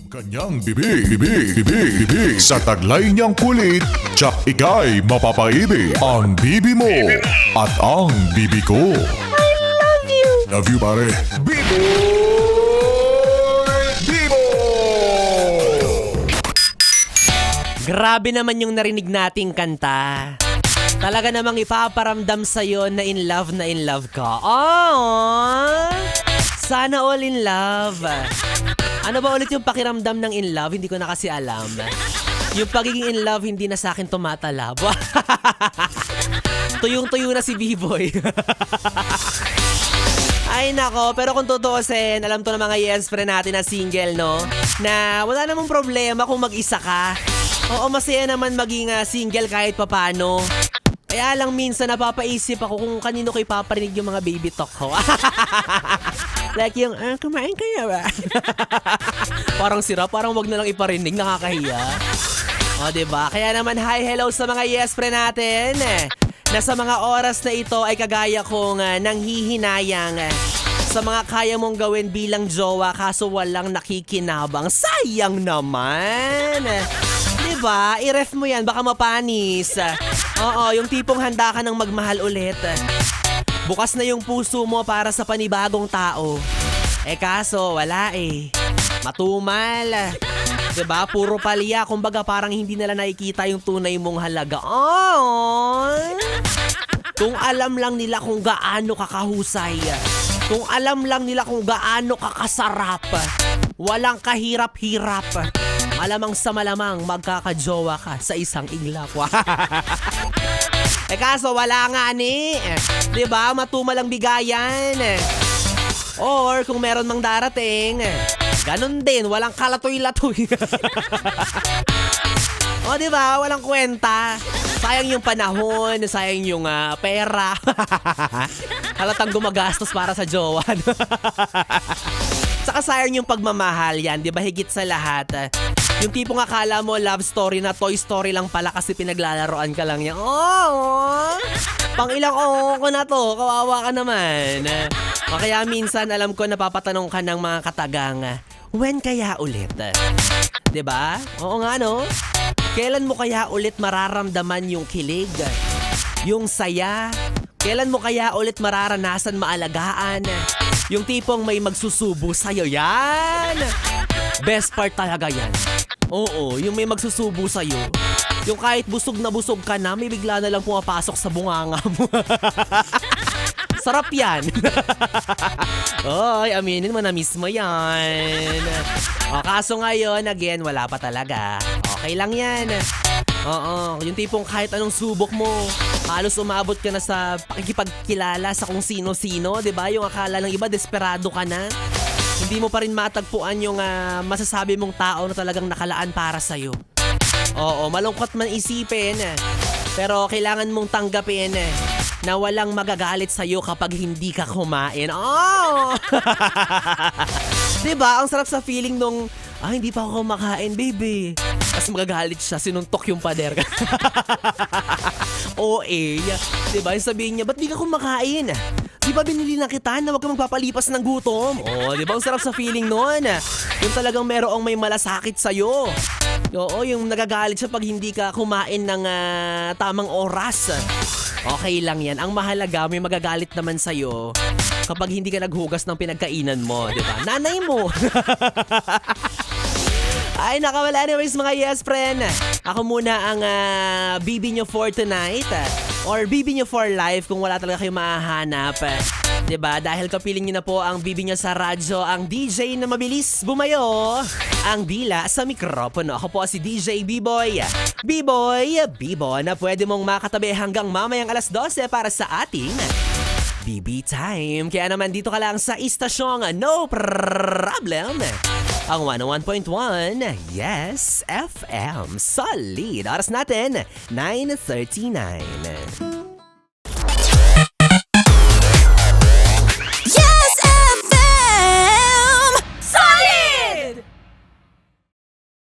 Kanyang bibig. Sa taglay niyang kulit, tsak ika'y mapapaibig. Ang bibi mo at ang bibi ko. I love you! Love you, pare. Bibo! Grabe naman yung narinig nating kanta. Talaga namang ipaparamdam sa'yo na in love ka. Oh! Sana all in love. Ano ba ulit yung pakiramdam ng in love? Hindi ko na kasi alam. Yung pagiging in love, hindi na sa akin tumatalab. Tuyong-tuyo na si B-Boy. Ay nako, pero kung tutuusin, alam to ng mga yes friend natin na single, no? Na wala namang problema kung mag-isa ka. Oo, masaya naman maging single kahit papano. Kaya lang minsan napapaisip ako kung kanino ko ipaparinig yung mga baby talk ko. Like yung, kumain kaya ba? Parang sira, parang wag na lang iparinig, nakakahiya. O, diba? Kaya naman, hi, hello sa mga yes friend natin. Na sa mga oras na ito ay kagaya kong nanghihinayang sa mga kaya mong gawin bilang jowa kaso walang nakikinabang. Sayang naman! Diba? I-ref mo yan, baka mapanis. Oo, yung tipong handa ka ng magmahal ulit. Bukas na yung puso mo para sa panibagong tao. Kaso, wala Matumal. Diba? Puro palya. Kumbaga parang hindi nila nakikita yung tunay mong halaga. Oh! Kung alam lang nila kung gaano kakahusay. Kung alam lang nila kung gaano kakasarap. Walang kahirap-hirap. Malamang sa malamang magkakajowa ka sa isang iglap. Kaso wala nga diba? Matumal ang bigayan. Or kung meron mang darating, ganun din, walang kalatoy-latoy. O diba? Walang kwenta. Sayang yung panahon, sayang yung pera. Halatang gumagastos para sa jowa. Saka sayang yung pagmamahal yan, di ba? Higit sa lahat. Yung tipong akala mo love story na Toy Story lang pala kasi pinaglalaroan ka lang niya. Oh! Pang ilang ko na to, kawawa ka naman. O kaya minsan alam ko napapatanong ka ng mga katagang, when kaya ulit? Di ba? Oo nga no? Kailan mo kaya ulit mararamdaman yung kilig? Yung saya? Kailan mo kaya ulit mararanasan maalagaan? Yung tipong may magsusubo sa'yo, yan! Best part talaga yan. Oo, yung may magsusubo sa'yo. Yung kahit busog na busog ka na, may bigla na lang pumapasok sa bunganga mo. Sarap yan. Oy, aminin mo na mismo yan. O, kaso ngayon, again, wala pa talaga. Okay lang yan. Oo, yung tipong kahit anong subok mo, halos umabot ka na sa pakikipagkilala sa kung sino-sino, di ba? Yung akala ng iba, desperado ka na. Hindi mo pa rin matagpuan yung masasabi mong tao na talagang nakalaan para sa'yo. Oo, malungkot man isipin, pero kailangan mong tanggapin na walang magagalit sa'yo kapag hindi ka kumain. Oh! Diba? Ang sarap sa feeling nung, hindi pa ako kumakain, baby. Tapos magagalit siya, sinuntok yung pader. Diba? Sabihin niya, ba't di ka kumakain? Di ba binili na kita na huwag ka magpapalipas ng gutom? Diba? Ang sarap sa feeling nun. Yung talagang merong may malasakit sa'yo. Oo, yung nagagalit siya pag hindi ka kumain ng tamang oras. Okay lang yan. Ang mahalaga, may magagalit naman sa'yo kapag hindi ka naghugas ng pinagkainan mo, di ba? Nanay mo! Ay, nakawala anyways mga yes friend. Ako muna ang bibi nyo for tonight. Or bibi nyo for life kung wala talaga kayo mahahanap. Diba? Dahil kapiling nyo na po ang bibi nyo sa radyo, ang DJ na mabilis bumayo, ang dila sa mikropono. Ako po si DJ B-Boy. B-Boy na pwede mong makatabi hanggang mamayang alas 12 para sa ating BB Time. Kaya naman dito ka lang sa istasyong no problem. Ang 101.1, Yes FM. Solid. Oras natin, 9:39.